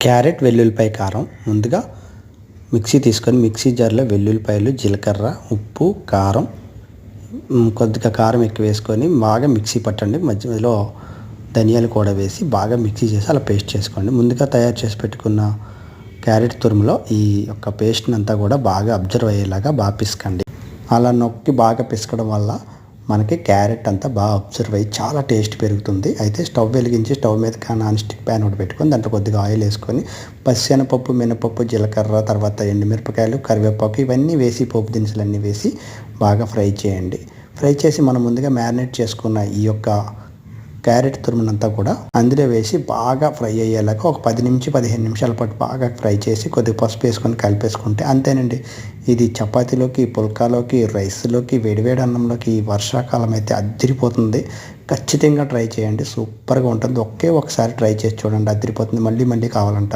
Carrot వెల్లుల్లిపాయ కారం ముందుగా మిక్సీ తీసుకొని మిక్సీ జార్లో వెల్లుల్లిపాయలు, జీలకర్ర, ఉప్పు, కారం, కొద్దిగా కారం ఎక్కువ వేసుకొని బాగా మిక్సీ పట్టండి. మధ్యలో ధనియాలు కూడా వేసి బాగా మిక్సీ చేసి అలా పేస్ట్ చేసుకోండి. ముందుగా తయారు చేసి పెట్టుకున్న క్యారెట్ తురుములో ఈ యొక్క పేస్ట్ని అంతా కూడా బాగా అబ్జర్వ్ అయ్యేలాగా బాగా పిసకండి. అలా నొక్కి బాగా పిసకడం వల్ల మనకి క్యారెట్ అంతా బాగా అబ్జర్వ్ అయ్యి చాలా టేస్ట్ పెరుగుతుంది. అయితే స్టవ్ వెలిగించి స్టవ్ మీద నాన్ స్టిక్ ప్యాన్ ఒకటి పెట్టుకొని దాంట్లో కొద్దిగా ఆయిల్ వేసుకొని పచ్చెనపప్పు, మినపప్పు, జీలకర్ర, తర్వాత ఎండుమిరపకాయలు, కరివేపాకు ఇవన్నీ వేసి పోపు దినుసులన్నీ వేసి బాగా ఫ్రై చేయండి. ఫ్రై చేసి మనం ముందుగా మ్యారినేట్ చేసుకున్న ఈ యొక్క క్యారెట్ తురుమునంతా కూడా అందులో వేసి బాగా ఫ్రై అయ్యేలాగా ఒక 10 నుంచి 15 నిమిషాల పాటు బాగా ఫ్రై చేసి కొద్దిగా పసుపు వేసుకొని కలిపేసుకుంటే అంతేనండి. ఇది చపాతీలోకి, పుల్కాలోకి, రైస్లోకి, వేడివేడి అన్నంలోకి ఈ వర్షాకాలం అయితే అదిరిపోతుంది. ఖచ్చితంగా ట్రై చేయండి, సూపర్గా ఉంటుంది. ఒకసారి ట్రై చేసి చూడండి, అదిరిపోతుంది. మళ్ళీ మళ్ళీ కావాలంటారు.